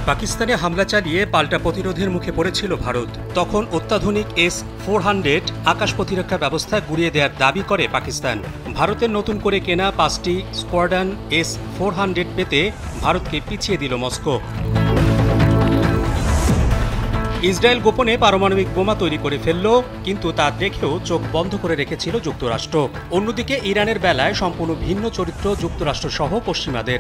পাকিস্তানে হামলা চালিয়ে পাল্টা প্রতিরোধের মুখে পড়েছিল ভারত। তখন অত্যাধুনিক S-400 আকাশ প্রতিরক্ষা ব্যবস্থা গুড়িয়ে দেওয়ার দাবি করে পাকিস্তান। ভারতের নতুন করে কেনা 5টি স্কোয়াড্রন S-400 পেতে ভারতকে পিছিয়ে দিল মস্কো। ইসরায়েল গোপনে পারমাণবিক বোমা তৈরি করে ফেলল, কিন্তু তা দেখেও চোখ বন্ধ করে রেখেছিল যুক্তরাষ্ট্র। অন্যদিকে ইরানের বেলায় সম্পূর্ণ ভিন্ন চরিত্র যুক্তরাষ্ট্রসহ পশ্চিমাদের।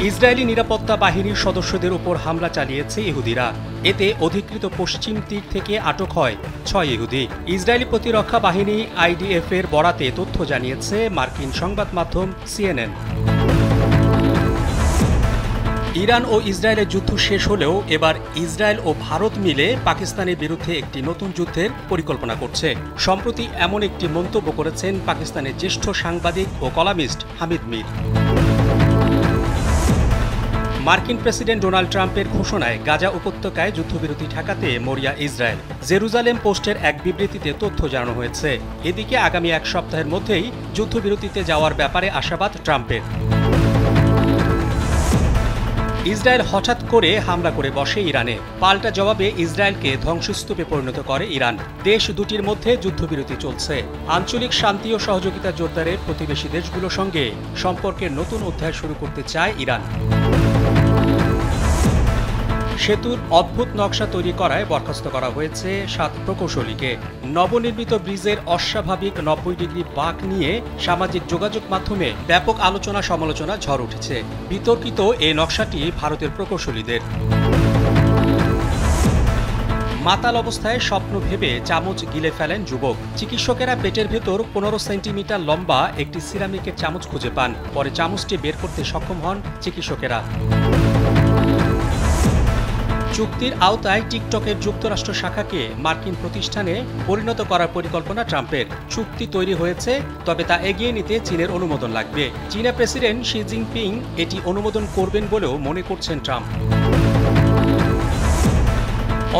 ইসরায়েলি নিরাপত্তা বাহিনীর সদস্যদের উপর হামলা চালিয়েছে ইহুদিরা। এতে অধিকৃত পশ্চিম তীর থেকে আটক হয় 6 ইহুদি। ইসরায়েলি প্রতিরক্ষা বাহিনী IDF এর বরাতে তথ্য জানিয়েছে মার্কিন সংবাদ মাধ্যম CNN। ইরান ও ইসরায়েলের যুদ্ধ শেষ হলেও এবার ইসরায়েল ও ভারত মিলে পাকিস্তানের বিরুদ্ধে একটি নতুন যুদ্ধের পরিকল্পনা করছে। সম্প্রতি এমন একটি মন্তব্য করেছেন পাকিস্তানের জ্যেষ্ঠ সাংবাদিক ও কলামিস্ট হামিদ মীর। মার্কিন প্রেসিডেন্ট ডোনাল্ড ট্রাম্পের ঘোষণায় গাজা উপত্যকায় যুদ্ধবিরতি ঠেকাতে মরিয়া ইসরায়েল। জেরুজালেম পোস্টের এক বিবৃতিতে তথ্য জানানো হয়েছে। এদিকে আগামী এক সপ্তাহের মধ্যেই যুদ্ধবিরতিতে যাওয়ার ব্যাপারে আশাবাদ ট্রাম্পের। ইসরায়েল হঠাৎ করে হামলা করে বসে ইরানে। পাল্টা জবাবে ইসরায়েলকে ধ্বংসস্তূপে পরিণত করে ইরান। দেশ দুটির মধ্যে যুদ্ধবিরতি চলছে। আঞ্চলিক শান্তি ও সহযোগিতা জোরদারে প্রতিবেশী দেশগুলোর সঙ্গে সম্পর্কের নতুন অধ্যায় শুরু করতে চায় ইরান। সেতুর অদ্ভুত নকশা তৈরি করায় বরখাস্ত করা হয়েছে 7 প্রকৌশলীকে। নবনির্মিত ব্রিজের অস্বাভাবিক 90 ডিগ্রি বাঁক নিয়ে সামাজিক যোগাযোগ মাধ্যমে ব্যাপক আলোচনা সমালোচনা ঝড় উঠেছে। বিতর্কিত এই নকশাটি ভারতের প্রকৌশলীদের। মাতাল অবস্থায় স্বপ্ন ভেবে চামচ গিলে ফেলেন যুবক। চিকিৎসকেরা পেটের ভেতর 15 সেন্টিমিটার লম্বা একটি সিরামিকের চামচ খুঁজে পান। পরে চামচটি বের করতে সক্ষম হন চিকিৎসকেরা। চুক্তির আওতায় টিকটকের যুক্তরাষ্ট্র শাখাকে মার্কিন প্রতিষ্ঠানে পরিণত করার পরিকল্পনা ট্রাম্পের। চুক্তি তৈরি হয়েছে, তবে তা এগিয়ে নিতে চীনের অনুমোদন লাগবে। চীনা প্রেসিডেন্ট শি জিনপিং এটি অনুমোদন করবেন বলেও মনে করছেন ট্রাম্প।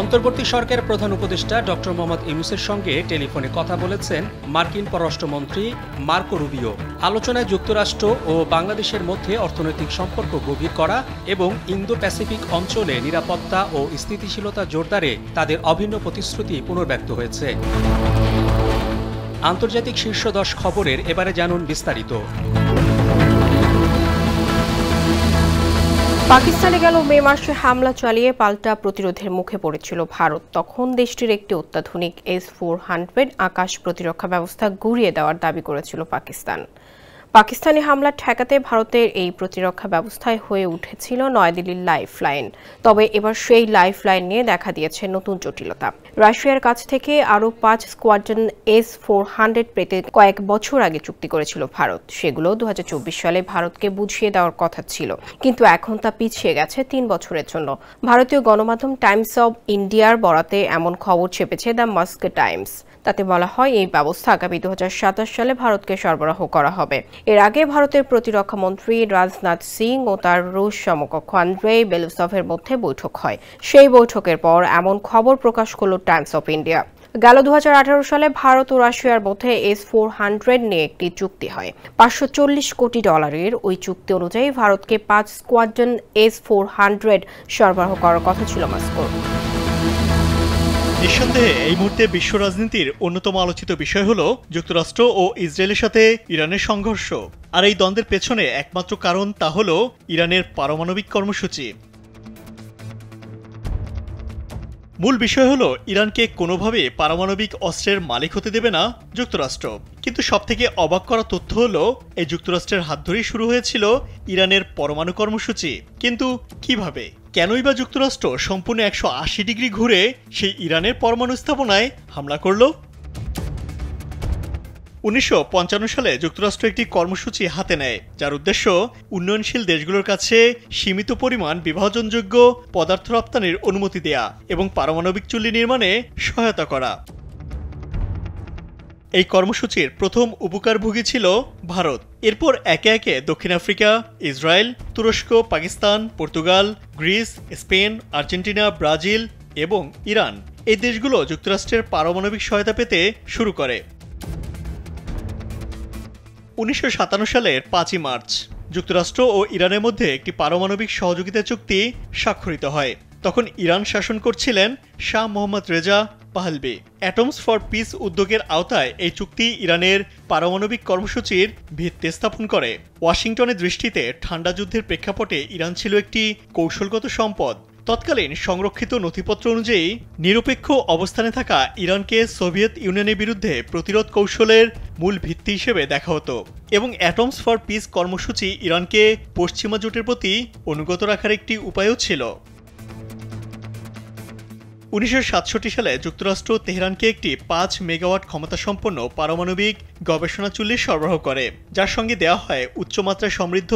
অন্তর্বর্তী সরকারের প্রধান উপদেষ্টা ডক্টর মোহাম্মদ ইউনূসের সঙ্গে টেলিফোনে কথা বলেছেন মার্কিন পররাষ্ট্রমন্ত্রী মার্কো রুবিও। আলোচনায় যুক্তরাষ্ট্র ও বাংলাদেশের মধ্যে অর্থনৈতিক সম্পর্ক গভীর করা এবং ইন্দো প্যাসিফিক অঞ্চলে নিরাপত্তা ও স্থিতিশীলতা জোরদারে তাদের অভিন্ন প্রতিশ্রুতি পুনর্ব্যক্ত হয়েছে। আন্তর্জাতিক শীর্ষ 10 খবরের এবারে জানুন বিস্তারিত। পাকিস্তানে গেল মে মাসে হামলা চালিয়ে পাল্টা প্রতিরোধের মুখে পড়েছিল ভারত। তখন দেশটির একটি অত্যাধুনিক S-400 আকাশ প্রতিরক্ষা ব্যবস্থা গুড়িয়ে দেওয়ার দাবি করেছিল পাকিস্তান। পাকিস্তানি হামলা ঠেকাতে ভারতের এই প্রতিরক্ষা ব্যবস্থায় হয়ে উঠেছিল নয়াদিল্লির লাইফলাইন। তবে এবার সেই লাইফলাইন নিয়ে দেখা দিয়েছে নতুন জটিলতা। রাশিয়ার কাছ থেকে আরও 5 স্কোয়াড্রন S-400 পেতে কয়েক বছর আগে চুক্তি করেছিল ভারত। সেগুলো 2024 সালে ভারতকে বুঝিয়ে দেওয়ার কথা ছিল, কিন্তু এখন তা পিছিয়ে গেছে 3 বছরের জন্য। ভারতীয় গণমাধ্যম টাইমস অব ইন্ডিয়ার বরাতে এমন খবর ছেপেছে দ্য মস্কো টাইমস। তাতে বলা হয় এই ব্যবস্থা আগামী 2027 সালে ভারতকে সরবরাহ করা হবে। এর আগে ভারতের প্রতিরক্ষা মন্ত্রী রাজনাথ সিং ও তার রুশ সমকক্ষ আন্দ্রেই বেলুসভের মধ্যে বৈঠক হয়। সেই বৈঠকের পর এমন খবর প্রকাশ করল টাইমস অফ ইন্ডিয়া। গেল 2018 সালে ভারত ও রাশিয়ার মধ্যে S-400 নিয়ে একটি চুক্তি হয়। $540 কোটি ওই চুক্তি অনুযায়ী ভারতকে 5 স্কোয়াড্রন S-400 সরবরাহ করার কথা ছিল মস্কোর। নিঃসন্দেহে এই মুহূর্তে বিশ্ব রাজনীতির অন্যতম আলোচিত বিষয় হল যুক্তরাষ্ট্র ও ইসরায়েলের সাথে ইরানের সংঘর্ষ। আর এই দ্বন্দ্বের পেছনে একমাত্র কারণ তা হল ইরানের পারমাণবিক কর্মসূচি। মূল বিষয় হলো ইরানকে কোনোভাবে পারমাণবিক অস্ত্রের মালিক হতে দেবে না যুক্তরাষ্ট্র। কিন্তু সবথেকে অবাক করা তথ্য হলো এই যুক্তরাষ্ট্রের হাত ধরেই শুরু হয়েছিল ইরানের পরমাণু কর্মসূচি। কিন্তু কিভাবে, কেনই বা যুক্তরাষ্ট্র সম্পূর্ণ 180 ডিগ্রি ঘুরে সেই ইরানের পরমাণু স্থাপনায় হামলা করল? 1955 সালে যুক্তরাষ্ট্র একটি কর্মসূচি হাতে নেয়, যার উদ্দেশ্য উন্নয়নশীল দেশগুলোর কাছে সীমিত পরিমাণ বিভাজনযোগ্য পদার্থ রপ্তানির অনুমতি দেয়া এবং পারমাণবিক চুল্লি নির্মাণে সহায়তা করা। এই কর্মসূচির প্রথম উপকারভোগী ছিল ভারত। এরপর একে একে দক্ষিণ আফ্রিকা, ইসরায়েল, তুরস্ক, Pakistan, Portugal, Greece, Spain, Argentina, Brazil এবং ইরান এই দেশগুলো যুক্তরাষ্ট্রের পারমাণবিক সহায়তা পেতে শুরু করে। 1957 সালের 5ই মার্চ যুক্তরাষ্ট্র ও ইরানের মধ্যে একটি পারমাণবিক সহযোগিতা চুক্তি স্বাক্ষরিত হয়। তখন ইরান শাসন করছিলেন Shah Mohammad Reza পাহলভি। Atoms for piece উদ্যোগের আওতায় এই চুক্তি ইরানের পারমাণবিক কর্মসূচির ভিত্তি স্থাপন করে। ওয়াশিংটনের দৃষ্টিতে ঠান্ডা যুদ্ধের প্রেক্ষাপটে ইরান ছিল একটি কৌশলগত সম্পদ। তৎকালীন সংরক্ষিত নথিপত্র অনুযায়ী নিরপেক্ষ অবস্থানে থাকা ইরানকে সোভিয়েত ইউনিয়নের বিরুদ্ধে প্রতিরোধ কৌশলের মূল ভিত্তি হিসেবে দেখা হতো এবং অ্যাটমস ফর পিস কর্মসূচি ইরানকে পশ্চিমা জোটের প্রতি অনুগত রাখার একটি উপায়ও ছিল। 1967 সালে যুক্তরাষ্ট্র তেহরানকে একটি 5 মেগাওয়াট ক্ষমতাসম্পন্ন পারমাণবিক গবেষণা চুল্লি সরবরাহ করে, যার সঙ্গে দেওয়া হয় উচ্চমাত্রায় সমৃদ্ধ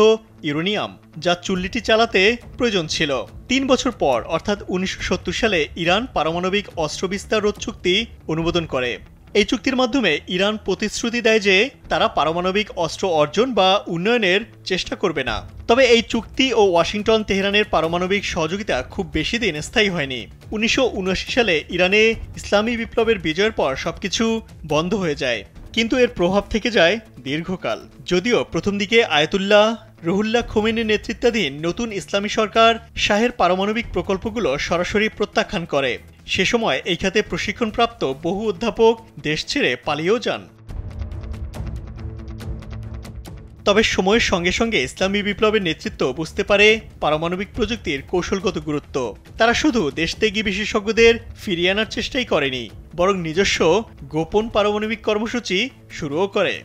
ইউরেনিয়াম, যা চুল্লিটি চালাতে প্রয়োজন ছিল। 3 বছর পর অর্থাৎ 1970 সালে ইরান পারমাণবিক অস্ত্র বিস্তার রোধ চুক্তি অনুমোদন করে। এই চুক্তির মাধ্যমে ইরান প্রতিশ্রুতি দেয় যে তারা পারমাণবিক অস্ত্র অর্জন বা উন্নয়নের চেষ্টা করবে না। তবে এই চুক্তি ও ওয়াশিংটন তেহরানের পারমাণবিক সহযোগিতা খুব বেশি দিন স্থায়ী হয়নি। 1979 সালে ইরানে ইসলামী বিপ্লবের বিজয়ের পর সবকিছু বন্ধ হয়ে যায়, কিন্তু এর প্রভাব থেকে যায় দীর্ঘকাল। যদিও প্রথম দিকে আয়াতুল্লাহ রুহুল্লাহ খোমেনির নেতৃত্বাধীন নতুন ইসলামী সরকার শাহের পারমাণবিক প্রকল্পগুলো সরাসরি প্রত্যাখ্যান করে। সে সময় এই খাতে প্রশিক্ষণপ্রাপ্ত বহু অধ্যাপক দেশ ছেড়ে পালিয়েও যান। তবে সময়ের সঙ্গে সঙ্গে ইসলামী বিপ্লবের নেতৃত্ব বুঝতে পারে পারমাণবিক প্রযুক্তির কৌশলগত গুরুত্ব। তারা শুধু দেশত্যাগী বিশেষজ্ঞদের ফিরিয়ে আনার চেষ্টাই করেনি, বরং নিজস্ব গোপন পারমাণবিক কর্মসূচি শুরুও করে।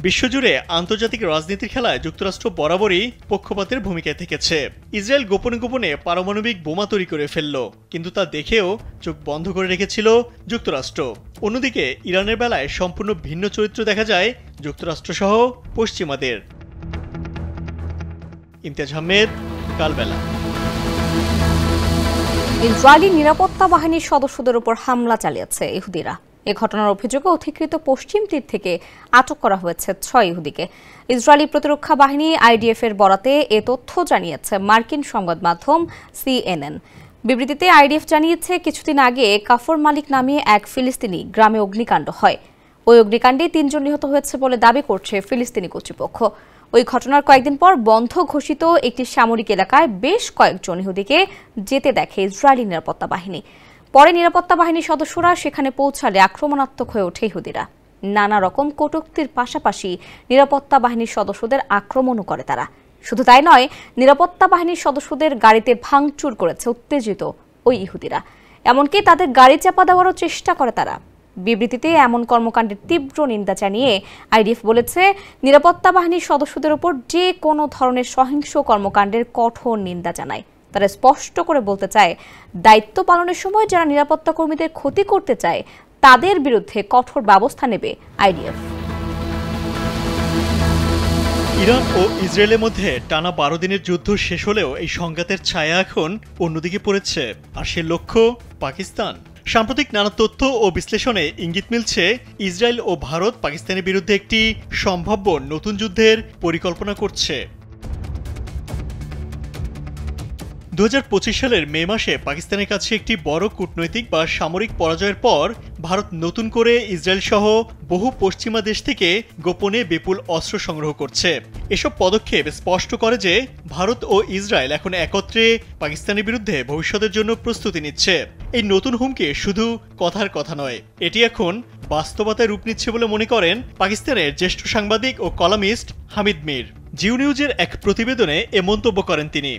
বিশ্বজুড়ে আন্তর্জাতিক রাজনীতির খেলায় যুক্তরাষ্ট্র বরাবরই পক্ষপাতের ভূমিকায় থেকেছে। ইসরায়েল গোপনে গোপনে পারমাণবিক বোমা তৈরি করে ফেলল, কিন্তু তা দেখেও চোখ বন্ধ করে রেখেছিল যুক্তরাষ্ট্র। অন্যদিকে ইরানের বেলায় সম্পূর্ণ ভিন্ন চরিত্র দেখা যায় যুক্তরাষ্ট্রসহ পশ্চিমাদের। ইমতিয়াজ আহমেদ, কালবেলা। ইসরায়েলি নিরাপত্তা বাহিনীর সদস্যদের উপর হামলা চালিয়েছে ইহুদিরা। এ ঘটনার অভিযোগে অধিকৃত পশ্চিম তীর থেকে আটক করা হয়েছে 6 ইহুদিকে। ইসরায়েলি প্রতিরক্ষা বাহিনী আইডিএফ এর বরাতে এ তথ্য জানিয়েছে মার্কিন সংবাদ মাধ্যম CNN। বিবৃতিতে আইডিএফ জানিয়েছে, কিছুদিন আগে কাফর মালিক নামে এক ফিলিস্তিনি গ্রামে অগ্নিকাণ্ড হয়। ওই অগ্নিকাণ্ডে 3 জন নিহত হয়েছে বলে দাবি করছে ফিলিস্তিনি কর্তৃপক্ষ। ওই ঘটনার কয়েকদিন পর বন্ধ ঘোষিত একটি সামরিক এলাকায় বেশ কয়েকজন ইহুদিকে যেতে দেখে ইসরায়েলি নিরাপত্তা বাহিনী। পরে নিরাপত্তা বাহিনীর সদস্যরা সেখানে পৌঁছালে আক্রমণাত্মক হয়ে ওঠে ইহুদিরা। নানা রকম কটূক্তির পাশাপাশি নিরাপত্তা বাহিনীর সদস্যদের আক্রমণও করে তারা। শুধু তাই নয়, নিরাপত্তা বাহিনীর সদস্যদের গাড়িতে ভাঙচুর করেছে উত্তেজিত ওই ইহুদিরা। এমনকি তাদের গাড়ি চাপা দেওয়ারও চেষ্টা করে তারা। বিবৃতিতে এমন কর্মকাণ্ডের তীব্র নিন্দা জানিয়ে আইডিএফ বলেছে, নিরাপত্তা বাহিনীর সদস্যদের উপর যে কোনো ধরনের সহিংস কর্মকাণ্ডের কঠোর নিন্দা জানায়। তারা স্পষ্ট করে বলতে চায়, দায়িত্ব পালনের সময় যারা নিরাপত্তা কর্মীদের ক্ষতি করতে চায় তাদের বিরুদ্ধে কঠোর ব্যবস্থা নেবে আইডিএফ। ইরান ও ইসরায়েলের মধ্যে টানা 12 দিনের যুদ্ধ শেষ হলেও এই সংঘাতের ছায়া এখন অন্যদিকে পড়েছে, আর সে লক্ষ্য পাকিস্তান। সাম্প্রতিক নানা তথ্য ও বিশ্লেষণে ইঙ্গিত মিলছে, ইসরায়েল ও ভারত পাকিস্তানের বিরুদ্ধে একটি সম্ভাব্য নতুন যুদ্ধের পরিকল্পনা করছে। 2025 সালের মে মাসে পাকিস্তানের কাছে একটি বড় কূটনৈতিক বা সামরিক পরাজয়ের পর ভারত নতুন করে ইসরায়েল সহ বহু পশ্চিমা দেশ থেকে গোপনে বিপুল অস্ত্র সংগ্রহ করছে। এসব পদক্ষেপ স্পষ্ট করে যে ভারত ও ইসরায়েল এখন একত্রে পাকিস্তানের বিরুদ্ধে ভবিষ্যতের জন্য প্রস্তুতি নিচ্ছে। এই নতুন হুমকি শুধু কথার কথা নয়, এটি এখন বাস্তবতায় রূপ নিচ্ছে বলে মনে করেন পাকিস্তানের জ্যেষ্ঠ সাংবাদিক ও কলামিস্ট হামিদ মির। জিও নিউজের এক প্রতিবেদনে এ মন্তব্য করেন তিনি।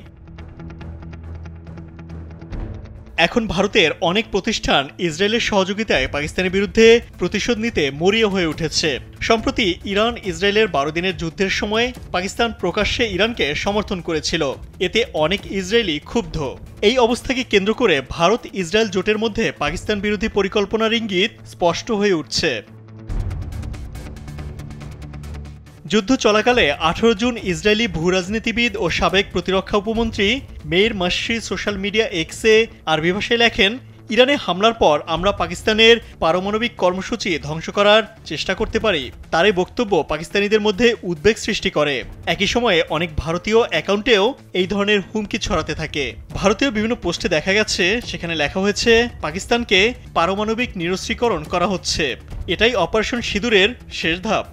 এখন ভারতের অনেক প্রতিষ্ঠান ইসরায়েলের সহযোগিতায় পাকিস্তানের বিরুদ্ধে প্রতিশোধ নিতে মরিয়া হয়ে উঠেছে। সম্প্রতি ইরান ইসরায়েলের 12 দিনের যুদ্ধের সময় পাকিস্তান প্রকাশ্যে ইরানকে সমর্থন করেছিল। এতে অনেক ইসরায়েলি ক্ষুব্ধ। এই অবস্থাকে কেন্দ্র করে ভারত ইসরায়েল জোটের মধ্যে পাকিস্তান বিরোধী পরিকল্পনার ইঙ্গিত স্পষ্ট হয়ে উঠছে। যুদ্ধ চলাকালে 18 জুন ইসরায়েলি ভূরাজনীতিবিদ ও সাবেক প্রতিরক্ষা উপমন্ত্রী মেইর মাশরি সোশ্যাল মিডিয়া এক্সে আরবি ভাষায় লেখেন, ইরানে হামলার পর আমরা পাকিস্তানের পারমাণবিক কর্মসূচি ধ্বংস করার চেষ্টা করতে পারি। তার এই বক্তব্য পাকিস্তানিদের মধ্যে উদ্বেগ সৃষ্টি করে। একই সময়ে অনেক ভারতীয় অ্যাকাউন্টেও এই ধরনের হুমকি ছড়াতে থাকে। ভারতীয় বিভিন্ন পোস্টে দেখা গেছে, সেখানে লেখা হয়েছে পাকিস্তানকে পারমাণবিক নিরস্ত্রীকরণ করা হচ্ছে, এটাই অপারেশন সিঁদুরের শেষ ধাপ।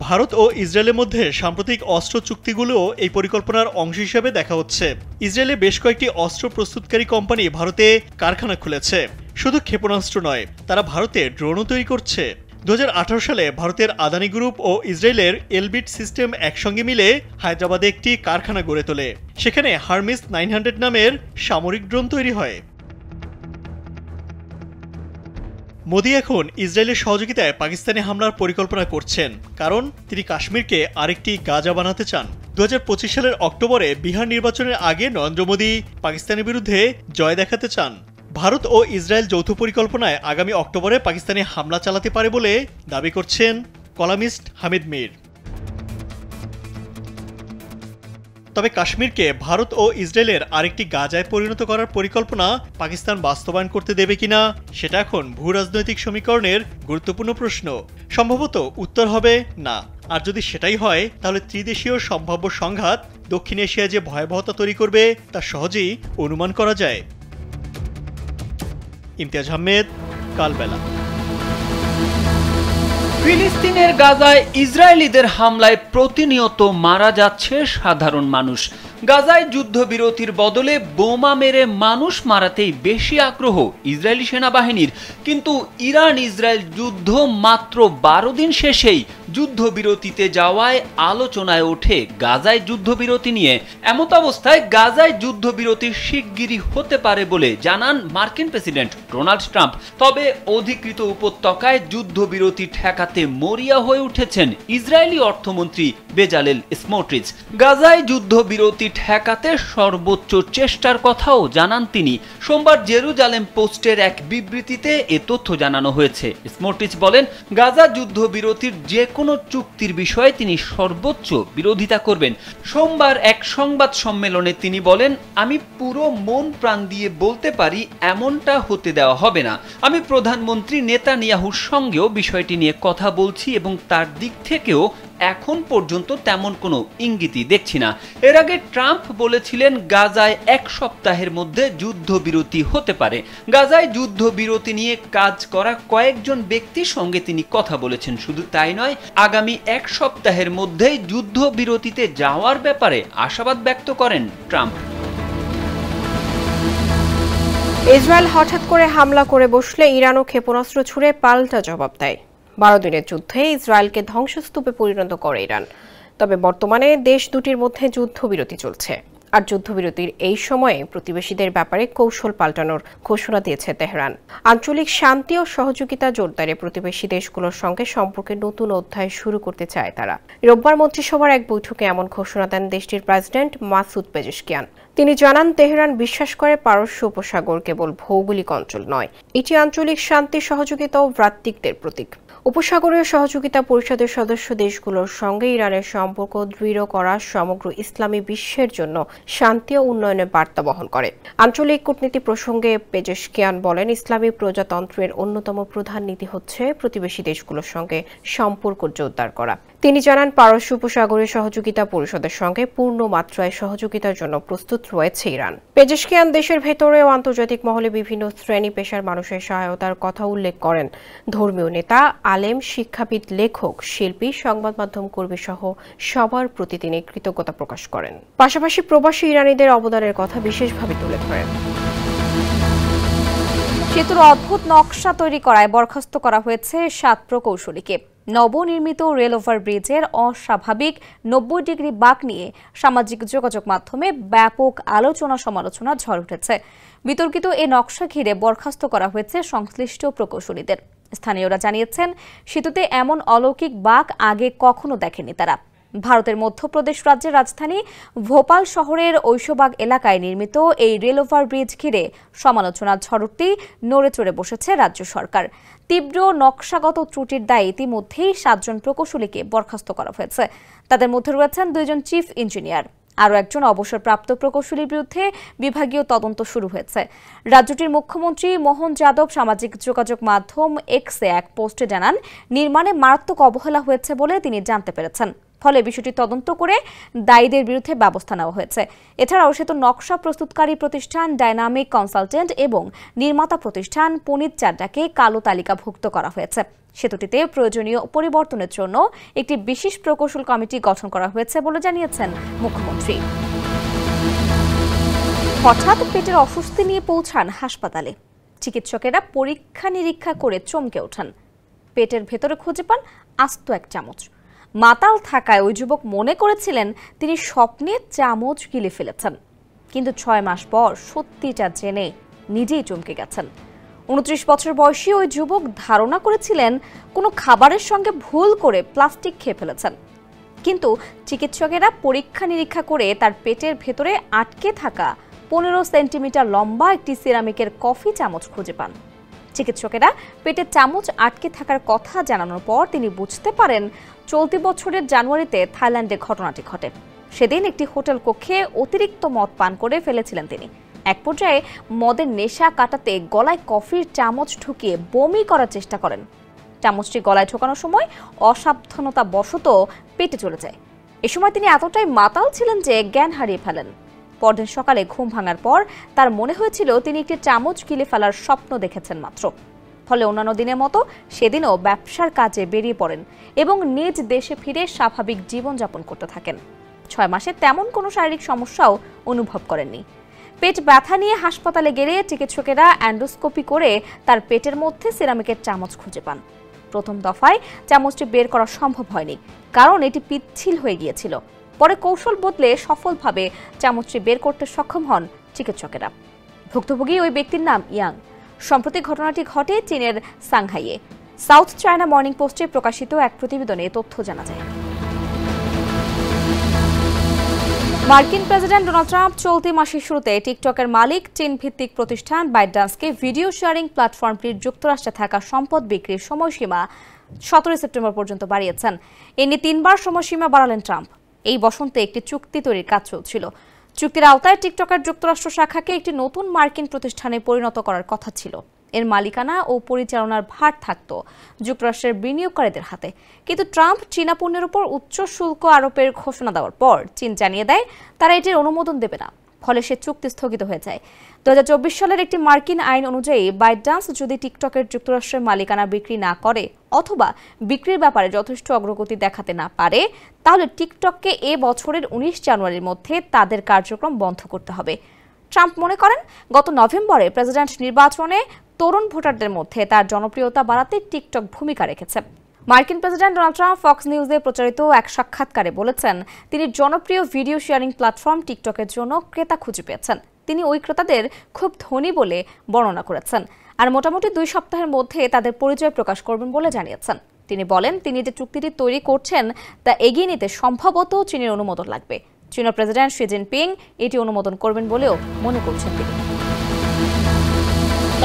ভারত ও ইসরায়েলের মধ্যে সাম্প্রতিক অস্ত্র চুক্তিগুলো এই পরিকল্পনার অংশ হিসেবে দেখা হচ্ছে। ইসরায়েলে বেশ কয়েকটি অস্ত্র প্রস্তুতকারী কোম্পানি ভারতে কারখানা খুলেছে। শুধু ক্ষেপণাস্ত্র নয়, তারা ভারতে ড্রোনও তৈরি করছে। 2018 সালে ভারতের আদানি গ্রুপ ও ইসরায়েলের এলবিট সিস্টেম একসঙ্গে মিলে হায়দ্রাবাদে একটি কারখানা গড়ে তোলে। সেখানে হারমিস 900 নামের সামরিক ড্রোন তৈরি হয়। মোদি এখন ইসরায়েলের সহযোগিতায় পাকিস্তানে হামলার পরিকল্পনা করছেন, কারণ তিনি কাশ্মীরকে আরেকটি গাজা বানাতে চান। 2025 সালের অক্টোবরে বিহার নির্বাচনের আগে নরেন্দ্র মোদি পাকিস্তানের বিরুদ্ধে জয় দেখাতে চান। ভারত ও ইসরায়েল যৌথ পরিকল্পনায় আগামী অক্টোবরে পাকিস্তানে হামলা চালাতে পারে বলে দাবি করছেন কলামিস্ট হামিদ মির। তবে কাশ্মীরকে ভারত ও ইসরায়েলের আরেকটি গাজায় পরিণত করার পরিকল্পনা পাকিস্তান বাস্তবায়ন করতে দেবে কিনা সেটা এখন ভূরাজনৈতিক সমীকরণের গুরুত্বপূর্ণ প্রশ্ন। সম্ভবত উত্তর হবে না। আর যদি সেটাই হয়, তাহলে ত্রিদেশীয় সম্ভাব্য সংঘাত দক্ষিণ এশিয়ায় যে ভয়াবহতা তৈরি করবে তা সহজেই অনুমান করা যায়। ইমতিয়াজ আহমেদ, কালবেলা। ফিলিস্তিনের গাজায় ইসরায়েলিদের হামলায় প্রতিনিয়ত মারা যাচ্ছে সাধারণ মানুষ। গাজায় যুদ্ধবিরতির বদলে বোমা মেরে মানুষ মারাতেই বেশি আগ্রহ ইসরায়েলি সেনাবাহিনীর, কিন্তু ইরান ইসরায়েল যুদ্ধ মাত্র 12 দিন শেষেই যুদ্ধবিরতিতে যাওয়ায় আলোচনায় ওঠে গাজায় যুদ্ধবিরতি নিয়ে। এমত অবস্থায় গাজায় যুদ্ধবিরতি শিগগিরই হতে পারে বলে জানান মার্কিন প্রেসিডেন্ট ডোনাল্ড ট্রাম্প। তবে অধিকৃত উপত্যকায় যুদ্ধবিরতি ঠেকাতে মরিয়া হয়ে উঠেছেন ইসরায়েলি অর্থমন্ত্রী বেজালেল স্মোট্রিচ। গাজায় যুদ্ধবিরতি ঠেকাতে সর্বোচ্চ চেষ্টার কথাও জানান তিনি। সোমবার জেরুজালেম পোস্টের এক বিবৃতিতে এ তথ্য জানানো হয়েছে। স্মোট্রিচ বলেন, গাজা যুদ্ধবিরতির যে কোনো চুক্তির বিষয়ে তিনি সর্বোচ্চ বিরোধিতা করবেন। সোমবার এক সংবাদ সম্মেলনে তিনি বলেন, আমি পুরো মন প্রাণ দিয়ে বলতে পারি এমনটা হতে দেওয়া হবে না। আমি প্রধানমন্ত্রী নেতানিয়াহুর সঙ্গেও বিষয়টি নিয়ে কথা বলছি এবং তার দিক থেকেও এখন পর্যন্ত তেমন কোনো ইঙ্গিতই দেখছি না। এর আগে ট্রাম্প বলেছিলেন গাজায় 1 সপ্তাহের মধ্যে যুদ্ধবিরতি হতে পারে। গাজায় যুদ্ধবিরতি নিয়ে কাজ করা কয়েকজন ব্যক্তির সঙ্গে তিনি কথা বলেছেন। শুধু তাই নয়, আগামী 1 সপ্তাহের মধ্যেই যুদ্ধবিরতিতে যাওয়ার ব্যাপারে আশাবাদ ব্যক্ত করেন ট্রাম্প। ইসরায়েল হঠাৎ করে হামলা করে বসলে ইরানও ক্ষেপণাস্ত্র ছুড়ে পাল্টা জবাব দেয়। 12 দিনের যুদ্ধে ইসরায়েলকে ধ্বংসস্তূপে পরিণত করে ইরান। তবে বর্তমানে দেশ দুটির মধ্যে যুদ্ধবিরতি চলছে। আর যুদ্ধবিরতির এই সময়ে প্রতিবেশীদের ব্যাপারে কৌশল পাল্টানোর ঘোষণা দিয়েছে তেহরান। আঞ্চলিক শান্তি ও সহযোগিতা জোরদারে প্রতিবেশী দেশগুলোর সঙ্গে সম্পর্কের নতুন অধ্যায় শুরু করতে চায় তারা। রোববার মন্ত্রিসভার এক বৈঠকে এমন ঘোষণা দেন দেশটির প্রেসিডেন্ট মাসুদ পেজেশকিয়ান। তিনি জানান, তেহরান বিশ্বাস করে পারস্য উপসাগর কেবল ভৌগোলিক অঞ্চল নয়, এটি আঞ্চলিক শান্তি, সহযোগিতা ও ভ্রাতৃত্বের প্রতীক। উপসাগরীয় সহযোগিতা পরিষদের সদস্য দেশগুলোর সঙ্গে ইরানের সম্পর্ক দৃঢ় করা সমগ্র ইসলামী বিশ্বের জন্য শান্তি ও উন্নয়নের বার্তা বহন করে। আঞ্চলিক কূটনীতি প্রসঙ্গে পেজেশকিয়ান বলেন, ইসলামী প্রজাতন্ত্রের অন্যতম প্রধান নীতি হচ্ছে প্রতিবেশী দেশগুলোর সঙ্গে সম্পর্ক জোরদার করা। তিনি জানান, পারস্য উপসাগরীয় সহযোগিতা পরিষদের সঙ্গে পূর্ণ মাত্রায় সহযোগিতার জন্য প্রস্তুত রয়েছে ইরান। পেজেশকিয়ান দেশের ভেতরে ও আন্তর্জাতিক মহলে বিভিন্ন শ্রেণী পেশার মানুষের সহায়তার কথা উল্লেখ করেন। ধর্মীয় নেতা, আলেম, শিক্ষাবিদ, লেখক, শিল্পী, সংবাদ মাধ্যম কর্মী সহ সবার প্রতি তিনি কৃতজ্ঞতা প্রকাশ করেন। পাশাপাশি প্রবাসী ইরানিদের অবদানের কথা বিশেষভাবে তুলে ধরেন। সেতুর অদ্ভুত নকশা তৈরি করায় বরখাস্ত করা হয়েছে 7 প্রকৌশলীকে। নবনির্মিত রেল ওভার ব্রিজের অস্বাভাবিক 90 ডিগ্রি বাঁক নিয়ে সামাজিক যোগাযোগ মাধ্যমে ব্যাপক আলোচনা সমালোচনা ঝড় উঠেছে। বিতর্কিত এই নকশা ঘিরে বরখাস্ত করা হয়েছে সংশ্লিষ্ট প্রকৌশলীদের। স্থানীয়রা জানিয়েছেন, সেতুতে এমন অলৌকিক বাঁক আগে কখনো দেখেনি তারা। ভারতের মধ্যপ্রদেশ রাজ্যের রাজধানী ভোপাল শহরের ঐশবাগ এলাকায় নির্মিত এই রেল ওভার ব্রিজ ঘিরে সমালোচনার ঝড় উঠতেই নড়ে চড়ে বসেছে রাজ্য সরকার। তীব্র নকশাগত ত্রুটির দায়ে ইতিমধ্যেই 7 জন প্রকৌশলীকে বরখাস্ত করা হয়েছে। তাদের মধ্যে রয়েছেন 2 জন চিফ ইঞ্জিনিয়ার। আরও একজন অবসরপ্রাপ্ত প্রকৌশলীর বিরুদ্ধে বিভাগীয় তদন্ত শুরু হয়েছে। রাজ্যটির মুখ্যমন্ত্রী মোহন যাদব সামাজিক যোগাযোগ মাধ্যম এক্সে এক পোস্টে জানান, নির্মাণে মারাত্মক অবহেলা হয়েছে বলে তিনি জানতে পেরেছেন। ফলে বিষয়টি তদন্ত করে দায়ীদের বিরুদ্ধে ব্যবস্থা নেওয়া হয়েছে। এছাড়াও সেতু নকশা প্রস্তুতকারী প্রতিষ্ঠান ডাইনামিক কনসালটেন্ট এবং নির্মাতা প্রতিষ্ঠান পুনিত চাড্ডাকে কালো তালিকাভুক্ত করা হয়েছে। সেতুটিতে প্রয়োজনীয় পরিবর্তনের জন্য একটি বিশেষ প্রকৌশল কমিটি গঠন করা হয়েছে বলে জানিয়েছেন মুখ্যমন্ত্রী। হঠাৎ পেটের অস্বস্তি নিয়ে পৌঁছান হাসপাতালে। চিকিৎসকেরা পরীক্ষা নিরীক্ষা করে চমকে ওঠেন। পেটের ভেতরে খুঁজে পান আস্ত এক চামচ। মাতাল থাকায় ওই যুবক মনে করেছিলেন তিনি স্বপ্নে চামচ গিলে ফেলেছেন, কিন্তু 6 মাস পর সত্যিটা জেনে নিজেই চমকে গেছেন। 29 বছর বয়সী ওই যুবক ধারণা করেছিলেন কোনো খাবারের সঙ্গে ভুল করে প্লাস্টিক খেয়ে ফেলেছেন, কিন্তু চিকিৎসকেরা পরীক্ষা নিরীক্ষা করে তার পেটের ভেতরে আটকে থাকা 15 সেন্টিমিটার লম্বা একটি সিরামিকের কফি চামচ খুঁজে পান। চিকিৎসকেরা পেটে চামচ আটকে থাকার কথা জানানোর পর তিনি বুঝতে পারেন চলতি বছরের জানুয়ারিতে থাইল্যান্ডে ঘটনাটি ঘটে। সেদিন একটি হোটেল কক্ষে অতিরিক্ত মদ পান করে ফেলেছিলেন তিনি। এক পর্যায়ে মদের নেশা কাটাতে গলায় কফির চামচ ঢুকিয়ে বমি করার চেষ্টা করেন। চামচটি গলায় ঢোকানোর সময় অসাবধানতা বশত পেটে চলে যায়। এ সময় তিনি এতটাই মাতাল ছিলেন যে জ্ঞান হারিয়ে ফেলেন। পরদিন সকালে ঘুম ভাঙার পর তার মনে হয়েছিল তিনি একটি চামচ গিলে ফেলার স্বপ্ন দেখেছেন মাত্র। ফলে অন্যান্য দিনের মতো সেদিনও ব্যবসার কাজে বেরিয়ে পড়েন এবং নিজ দেশে ফিরে স্বাভাবিক জীবনযাপন করতে থাকেন। 6 মাসে তেমন কোনো শারীরিক সমস্যাও অনুভব করেননি। পেট ব্যথা নিয়ে হাসপাতালে গেলে চিকিৎসকেরা অ্যান্ডোস্কোপি করে তার পেটের মধ্যে সিরামিকের চামচ খুঁজে পান। প্রথম দফায় চামচটি বের করা সম্ভব হয়নি, কারণ এটি পিচ্ছিল হয়ে গিয়েছিল। পরে কৌশল বদলে সফলভাবে চামচটি বের করতে সক্ষম হন চিকিৎসকেরা। ভুক্তভোগী ওই ব্যক্তির নাম ইয়াং। সম্প্রতি ঘটনাটি ঘটে চীনের সাংহাইয়ে। সাউথ চায়না মর্নিং পোস্টে প্রকাশিত এক প্রতিবেদনে তথ্য জানা যায়। মার্কিন প্রেসিডেন্ট ডোনাল্ড ট্রাম্প চলতি মাসের শুরুতে টিকটকের মালিক চীন ভিত্তিক প্রতিষ্ঠান বাইটডান্সকে ভিডিও শেয়ারিং প্ল্যাটফর্মটির যুক্তরাষ্ট্রে থাকা সম্পদ বিক্রির সময়সীমা 17 সেপ্টেম্বর পর্যন্ত বাড়িয়েছেন। এ নিয়ে 3 বার সময়সীমা বাড়ালেন ট্রাম্প। এই বসন্তে একটি চুক্তি তৈরির কাজ চলছিল। চুক্তির আওতায় টিকটকের যুক্তরাষ্ট্র শাখাকে একটি নতুন মার্কিন প্রতিষ্ঠানে পরিণত করার কথা ছিল। এর মালিকানা ও পরিচালনার ভার থাকত যুক্তরাষ্ট্রের বিনিয়োগকারীদের হাতে। কিন্তু ট্রাম্প চীনা পণ্যের উপর উচ্চ শুল্ক আরোপের ঘোষণা দেওয়ার পর চীন জানিয়ে দেয় তারা এটির অনুমোদন দেবে না। ফলে সে চুক্তি স্থগিত হয়ে যায়। 2024 সালের একটি মার্কিন আইন অনুযায়ী বাইটডান্স যদি টিকটকের যুক্তরাষ্ট্রের মালিকানা বিক্রি না করে অথবা বিক্রির ব্যাপারে যথেষ্ট অগ্রগতি দেখাতে না পারে, তাহলে টিকটককে এ বছরের 19 জানুয়ারির মধ্যে তাদের কার্যক্রম বন্ধ করতে হবে। ট্রাম্প মনে করেন গত নভেম্বরে প্রেসিডেন্ট নির্বাচনে তরুণ ভোটারদের মধ্যে তার জনপ্রিয়তা বাড়াতে টিকটক ভূমিকা রেখেছে। মার্কিন প্রেসিডেন্ট ডোনাল্ড ট্রাম্প ফক্স নিউজে প্রচারিত এক সাক্ষাৎকারে বলেছেন তিনি জনপ্রিয় ভিডিও শেয়ারিং প্ল্যাটফর্ম টিকটকের জন্য ক্রেতা খুঁজে পেয়েছেন। তিনি ওই ক্রেতাদের খুব ধনী বলে বর্ণনা করেছেন আর মোটামুটি 2 সপ্তাহের মধ্যে তাদের পরিচয় প্রকাশ করবেন বলে জানিয়েছেন। তিনি বলেন তিনি যে চুক্তিটি তৈরি করছেন তা এগিয়ে নিতে সম্ভবত চীনের অনুমোদন লাগবে। চীনের প্রেসিডেন্ট শি জিনপিং এটি অনুমোদন করবেন বলেও মনে করছেন তিনি।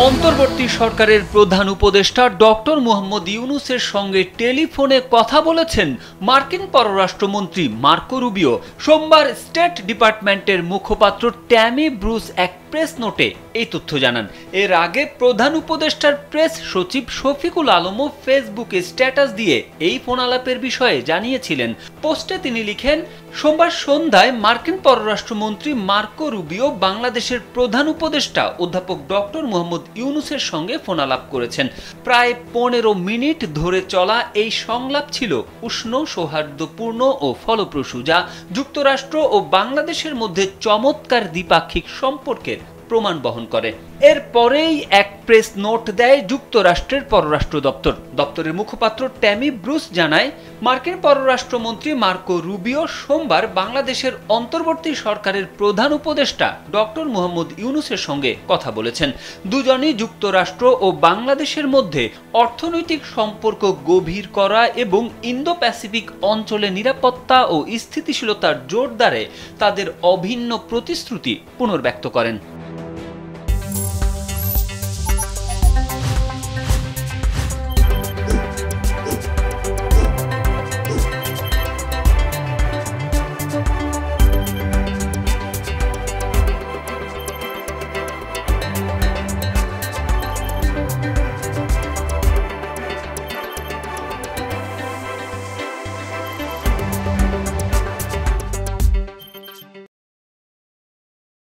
অন্তর্বর্তী সরকারের প্রধান উপদেষ্টা ডক্টর মোহাম্মদ ইউনূসের সঙ্গে টেলিফোনে কথা বলেছেন মার্কিন পররাষ্ট্রমন্ত্রী মার্কো রুবিও। সোমবার স্টেট ডিপার্টমেন্টের মুখপাত্র ট্যামি ব্রুস এক প্রেস নোটে এই তথ্য জানান। এর আগে প্রধান উপদেষ্টার প্রেস সচিব শফিকুল আলমও ফেসবুকে স্ট্যাটাস দিয়ে এই ফোন আলাপের বিষয়ে জানিয়েছিলেন। পোস্টে তিনি লিখেন, সোমবার সন্ধ্যায় মার্কিন পররাষ্ট্রমন্ত্রী মার্কো রুবিও বাংলাদেশের প্রধান উপদেষ্টা অধ্যাপক ডক্টর মোহাম্মদ ইউনূসের সঙ্গে ফোন আলাপ করেছেন। প্রায় 15 মিনিট ধরে চলা এই সংলাপ ছিল উষ্ণ, সৌহার্দ্যপূর্ণ ও ফলপ্রসূ, যা যুক্তরাষ্ট্র ও বাংলাদেশের মধ্যে চমৎকার দ্বিপাক্ষিক সম্পর্কের প্রমাণ বহন করে। এরপরেই এক প্রেস নোট দেয় যুক্তরাষ্ট্রের পররাষ্ট্র দপ্তর। দপ্তরের মুখপাত্র ট্যামি ব্রুস জানায়, মার্কিন পররাষ্ট্রমন্ত্রী মার্কো রুবিও সোমবার বাংলাদেশের অন্তর্বর্তী সরকারের প্রধান উপদেষ্টা ডক্টর মোহাম্মদ ইউনূসের সঙ্গে কথা বলেছেন। দুজনই যুক্তরাষ্ট্র ও বাংলাদেশের মধ্যে অর্থনৈতিক সম্পর্ক গভীর করা এবং ইন্দো প্যাসিফিক অঞ্চলে নিরাপত্তা ও স্থিতিশীলতার জোরদারে তাদের অভিন্ন প্রতিশ্রুতি পুনর্ব্যক্ত করেন।